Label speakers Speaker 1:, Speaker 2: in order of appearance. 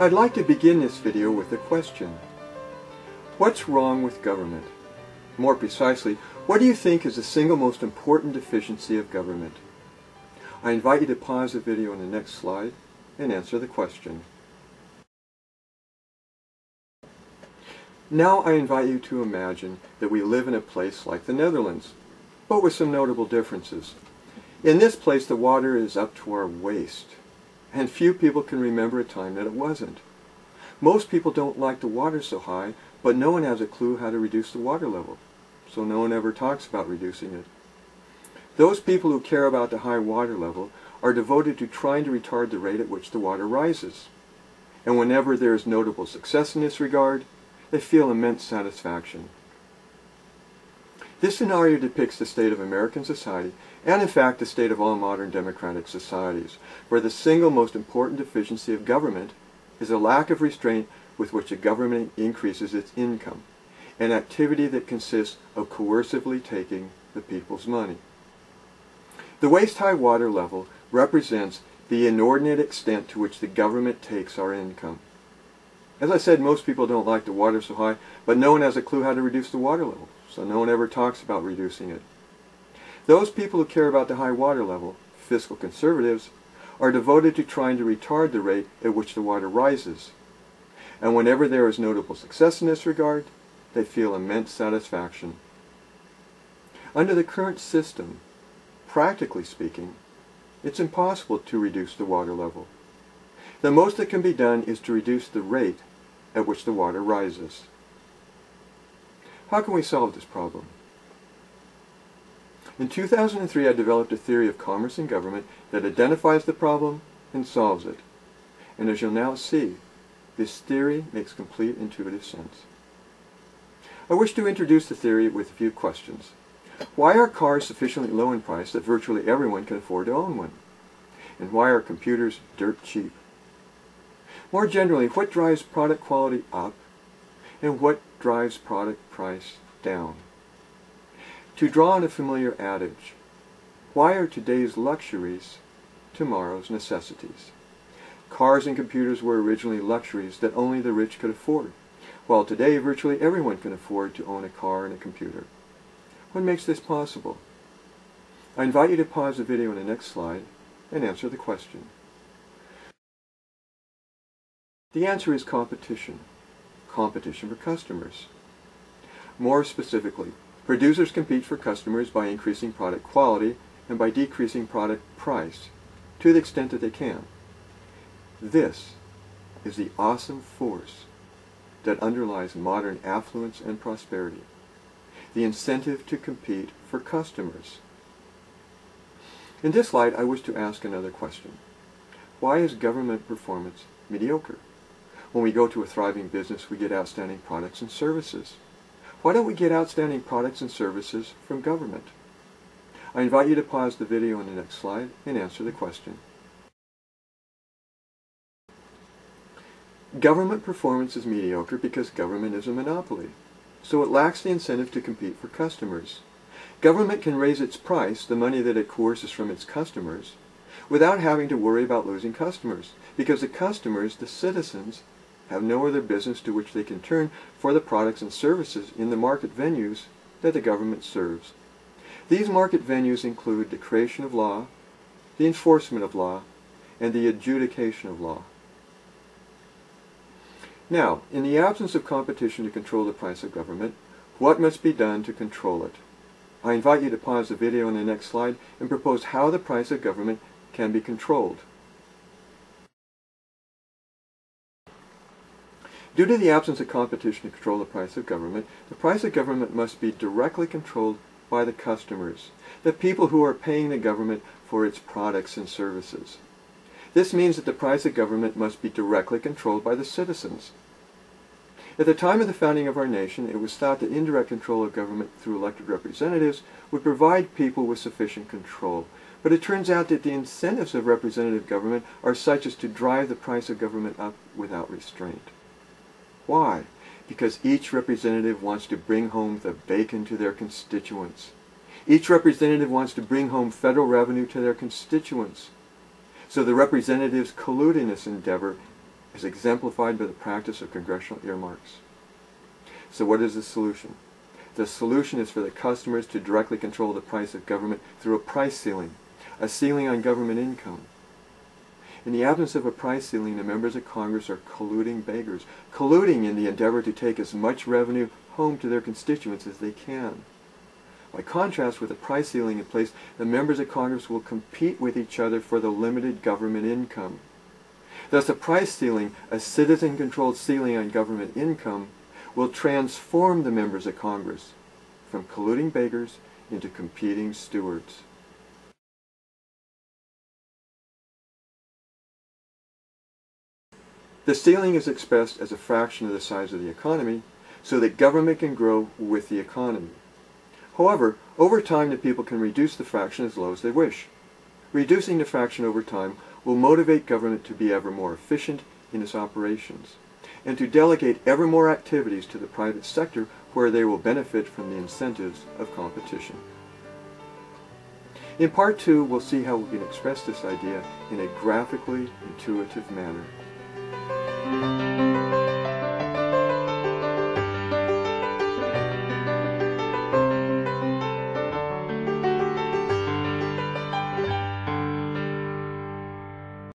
Speaker 1: I'd like to begin this video with a question. What's wrong with government? More precisely, what do you think is the single most important deficiency of government? I invite you to pause the video on the next slide and answer the question. Now I invite you to imagine that we live in a place like the Netherlands, but with some notable differences. In this place the water is up to our waist, and few people can remember a time that it wasn't. Most people don't like the water so high, but no one has a clue how to reduce the water level, so no one ever talks about reducing it. Those people who care about the high water level are devoted to trying to retard the rate at which the water rises. And whenever there is notable success in this regard, they feel immense satisfaction. This scenario depicts the state of American society, and in fact the state of all modern democratic societies, where the single most important deficiency of government is a lack of restraint with which a government increases its income, an activity that consists of coercively taking the people's money. The waist-high water level represents the inordinate extent to which the government takes our income. As I said, most people don't like the water so high, but no one has a clue how to reduce the water level, so no one ever talks about reducing it. Those people who care about the high water level, fiscal conservatives, are devoted to trying to retard the rate at which the water rises. And whenever there is notable success in this regard, they feel immense satisfaction. Under the current system, practically speaking, it's impossible to reduce the water level. The most that can be done is to reduce the rate at which the water rises. How can we solve this problem? In 2003, I developed a theory of commerce and government that identifies the problem and solves it. And as you'll now see, this theory makes complete intuitive sense. I wish to introduce the theory with a few questions. Why are cars sufficiently low in price that virtually everyone can afford to own one? And why are computers dirt cheap? More generally, what drives product quality up and what drives product price down? To draw on a familiar adage, why are today's luxuries tomorrow's necessities? Cars and computers were originally luxuries that only the rich could afford, while today virtually everyone can afford to own a car and a computer. What makes this possible? I invite you to pause the video on the next slide and answer the question. The answer is competition. Competition for customers. More specifically, producers compete for customers by increasing product quality and by decreasing product price to the extent that they can. This is the awesome force that underlies modern affluence and prosperity, the incentive to compete for customers. In this light, I wish to ask another question. Why is government performance mediocre? When we go to a thriving business, we get outstanding products and services. Why don't we get outstanding products and services from government? I invite you to pause the video on the next slide and answer the question. Government performance is mediocre because government is a monopoly, so it lacks the incentive to compete for customers. Government can raise its price, the money that it coerces from its customers, without having to worry about losing customers, because the customers, the citizens, have no other business to which they can turn for the products and services in the market venues that the government serves. These market venues include the creation of law, the enforcement of law, and the adjudication of law. Now, in the absence of competition to control the price of government, what must be done to control it? I invite you to pause the video on the next slide and propose how the price of government can be controlled. Due to the absence of competition to control the price of government must be directly controlled by the customers, the people who are paying the government for its products and services. This means that the price of government must be directly controlled by the citizens. At the time of the founding of our nation, it was thought that indirect control of government through elected representatives would provide people with sufficient control. But it turns out that the incentives of representative government are such as to drive the price of government up without restraint. Why? Because each representative wants to bring home the bacon to their constituents. Each representative wants to bring home federal revenue to their constituents. So the representatives collude in this endeavor is exemplified by the practice of congressional earmarks. So what is the solution? The solution is for the customers to directly control the price of government through a price ceiling, a ceiling on government income. In the absence of a price ceiling, the members of Congress are colluding beggars, colluding in the endeavor to take as much revenue home to their constituents as they can. By contrast, with a price ceiling in place, the members of Congress will compete with each other for the limited government income. Thus, a price ceiling, a citizen-controlled ceiling on government income, will transform the members of Congress from colluding beggars into competing stewards. The ceiling is expressed as a fraction of the size of the economy, so that government can grow with the economy. However, over time the people can reduce the fraction as low as they wish. Reducing the fraction over time will motivate government to be ever more efficient in its operations, and to delegate ever more activities to the private sector where they will benefit from the incentives of competition. In Part 2, we'll see how we can express this idea in a graphically intuitive manner.